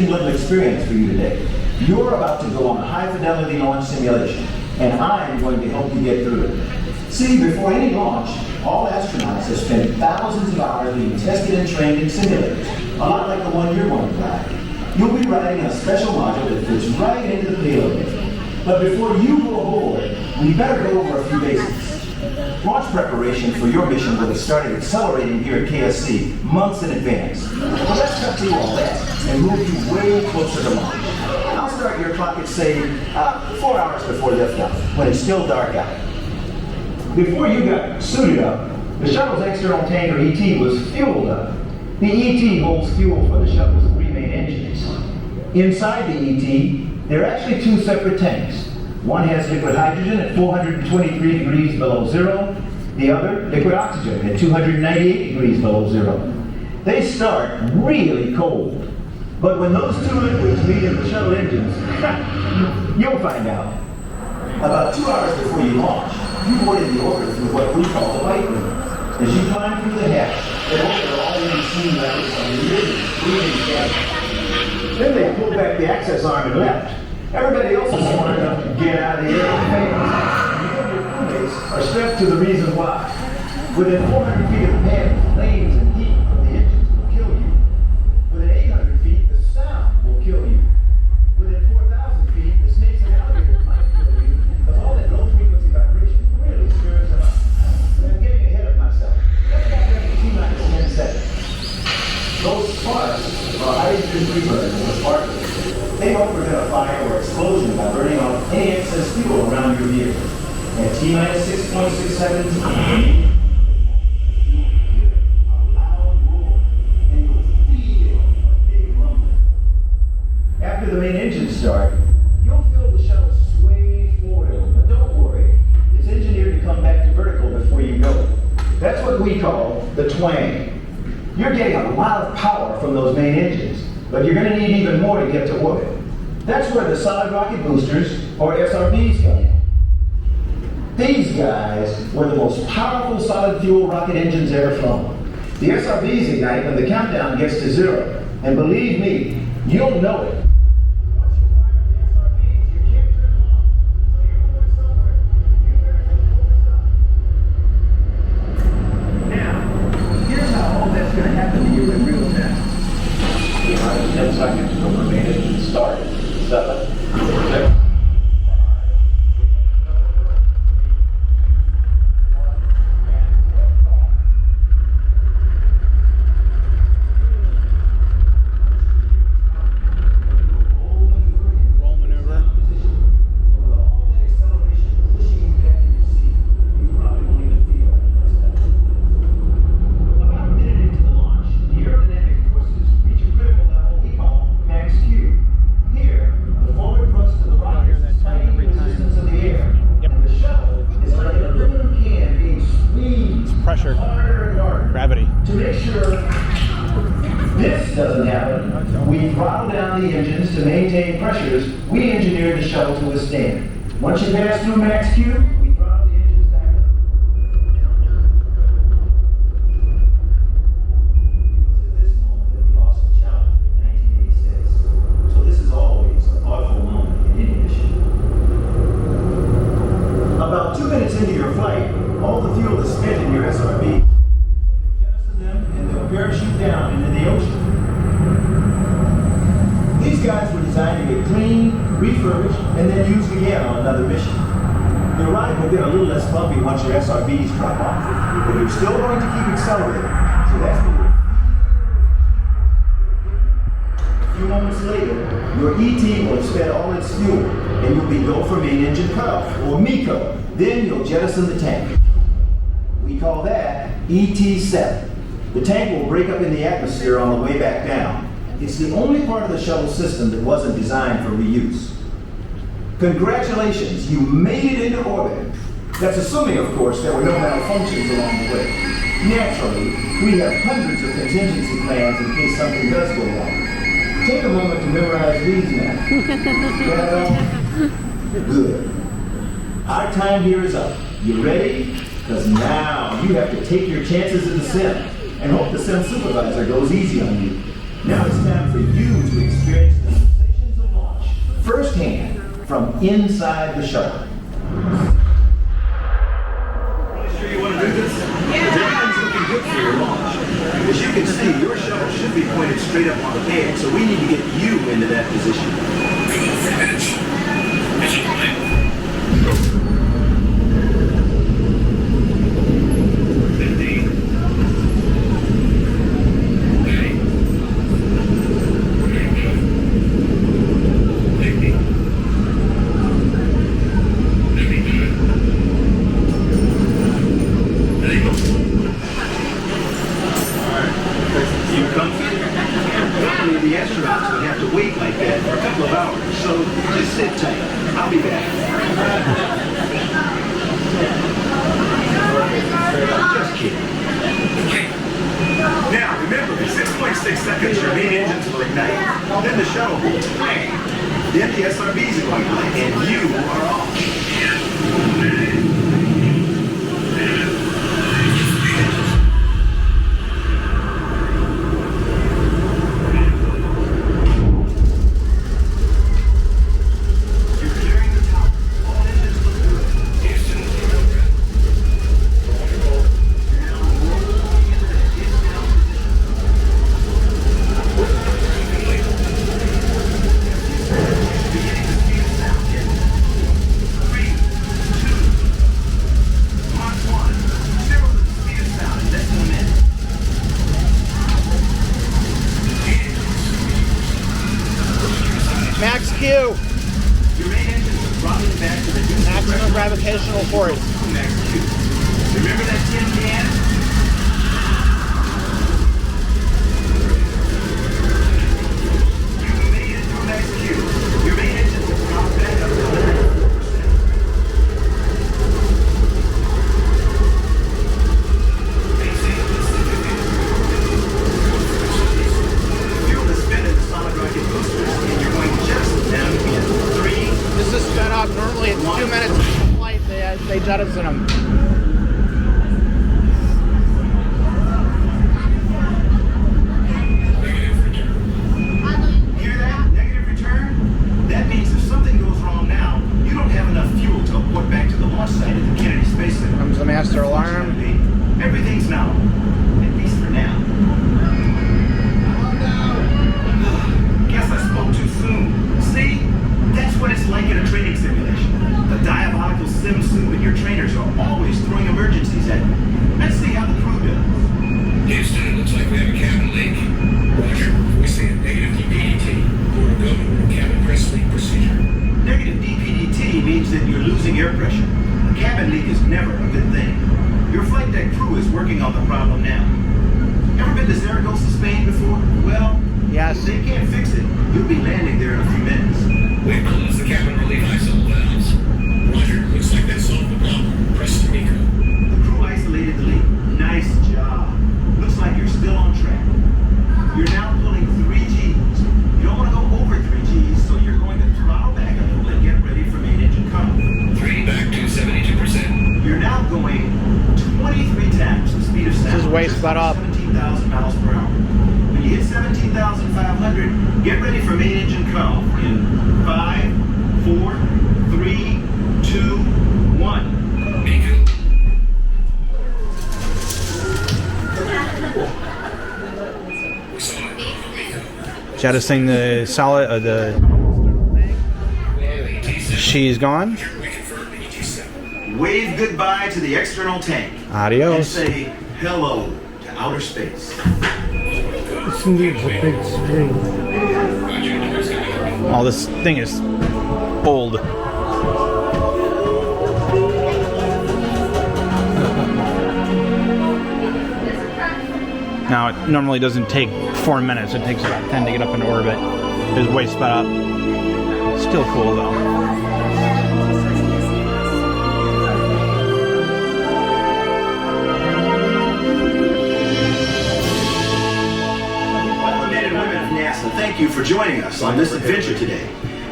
Little experience for you today. You're about to go on a high-fidelity launch simulation, and I'm going to help you get through it. See, before any launch, all astronauts have spent thousands of hours being tested and trained in simulators, a lot like the one you're going to fly. You'll be riding a special module that fits right into the payload. But before you go aboard, we better go over a few basics. Launch preparation for your mission will have started accelerating here at KSC months in advance. Well, let's cut through all that and move you way closer to launch. I'll start your clock at, say, 4 hours before liftoff, when it's still dark out. Before you got suited up, the shuttle's external tank, or ET, was fueled up. The ET holds fuel for the shuttle's 3 main engines. Inside the ET, there are actually 2 separate tanks. One has liquid hydrogen at 423 degrees below zero, the other liquid oxygen at 298 degrees below zero. They start really cold, but when those 2 liquids meet in the shuttle engines, you'll find out. About 2 hours before you launch, you boarded the orbiter through what we call the light room. As you climb through the hatch, the orbiter already seen levels on the breathing together. Then they pulled back the access arm and left. Everybody else is smart enough to get out of the air fast. You and your crewmates are strapped to the reason why. Within 400 feet of the pad, flames and heat from the engines will kill you. Within 800 feet, the sound will kill you. Within 4,000 feet, the snakes and alligators might kill you, because all that low-frequency vibration really stirs them up. And I'm getting ahead of myself. Let's back up to T-minus 10 seconds. Those sparks are hydrogen preburn or sparklers. They help prevent a fire or explosion by burning off any excess fuel around your vehicle. At T-minus 6.6 seconds, you'll hear a loud roar, and you'll feel a big rumble. After the main engines start, you'll feel the shuttle sway forward. But don't worry, it's engineered to come back to vertical before you go. That's what we call the twang. You're getting a lot of power from those main engines, but you're going to need even more to get to orbit. That's where the solid rocket boosters, or SRBs, come in. These guys were the most powerful solid fuel rocket engines ever flown. The SRBs ignite when the countdown gets to 0, and believe me, you'll know it. Once you fire the SRBs, you can't turn them off. So you're going somewhere. You better get focused up. Now, here's how all that's going to happen to you in real time. 10 seconds from the main engine start. 7, 6, 5, roll maneuver. About a minute into the launch, the aerodynamic forces reach a critical level we call max Q. Here, the forward thrust of the rocket is fighting the resistance of the air. Yep. And the shuttle is like an aluminum can being squeezed Pressure. harder and harder. Gravity. To make sure this doesn't happen, we throttle down the engines to maintain pressures we engineered the shuttle to withstand. Once you pass through max Q, we throttle the engines back up. It was at this moment that we lost the Challenger in 1986. So this is always a thoughtful moment in any mission. About 2 minutes into your flight, all the fuel is spent in your SRB. Jettison them and they'll parachute down into the ocean. These guys were designed to get clean, refurbished, and then used again on another mission. The ride will get a little less bumpy once your SRBs drop off, but you're still going to keep accelerating. So that's the rule. A few moments later, your ET will have spent all its fuel, and you'll be go for main engine cutoff, or MECO. Then you'll jettison the tank. We call that ET7. The tank will break up in the atmosphere on the way back down. It's the only part of the shuttle system that wasn't designed for reuse. Congratulations, you made it into orbit. That's assuming, of course, there were no malfunctions along the way. Naturally, we have hundreds of contingency plans in case something does go wrong. Take a moment to memorize these now. Got it all? Good. Our time here is up. You ready? Because now you have to take your chances in the sim and hope the sim supervisor goes easy on you. Now it's time for you to experience inside the shuttle. Sure you want to do this? Because everything's looking good for your launch. As you can see, your shuttle should be pointed straight up on the pad, so we need to get you into that position. Mission plan. The astronauts would have to wait like that for a couple of hours, so just sit tight. I'll be back. Just kidding. Now, remember, in 6.6 seconds, your main engines will ignite. Then the shuttle will bang. Then the SRBs are going to light, and you are off. Max Q. Your main engines are throttling back to the maximum gravitational force. Max Q. Remember that tin can? You made it through Max Q. Your main engines are throttling back up to 100%. Fuel is spent in the solid rocket boosters, and you're going just down in 3. This is sped up. Normally it's 2 minutes of flight. They jettison them. Hear that? Negative return? That means if something goes wrong now, you don't have enough fuel to port back to the launch site at the Kennedy Space Center. Comes the master alarm. Everything's now. At least for now. Guess I spoke too soon. See? That's what it's like in a training simulation. The diabolical sim suit and your trainers are always throwing emergencies at you. Let's see how the crew does. Houston, it looks like we have a cabin leak. Roger, we see a negative DPDT. We're going with cabin press leak procedure. Negative DPDT means that you're losing air pressure. A cabin leak is never a good thing. Your flight deck crew is working on the problem now. Ever been to Zaragoza, Spain before? Well, Yes. if they can't fix it, you'll be landing there in a few minutes. We've closed the cabin relief ISO valves. Roger, looks like that solved the problem. Press the Miko. The crew isolated the leak. Nice job. Looks like you're still on track. You're now pulling 3 Gs. You don't want to go over 3 Gs, so you're going to throttle back a little and get ready for main engine cutoff. 3 back to 72%. You're now going 23 times the speed of sound. This is way sped up. 17,000 miles per hour. When you hit 17,500, get ready for main engine cutoff in 5, 4, 3, 2, 1. Miko. We saw it. Miko. Jettisoning the solid. She's gone. We confirmed EG7. Wave goodbye to the external tank. And Adios. say hello to outer space. This needs a big screen. Oh, this thing is old. Now, it normally doesn't take 4 minutes. It takes about 10 to get up into orbit. It's way sped up. Still cool, though. Men and women of NASA, thank you for joining us on this adventure today.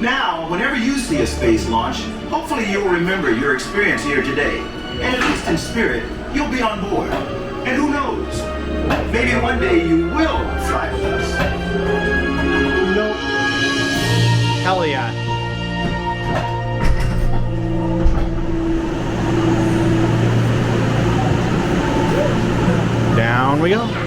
Now, whenever you see a space launch, hopefully you'll remember your experience here today. And at least in spirit, you'll be on board. And who knows? Maybe one day you will fly with us. Hell yeah. we go.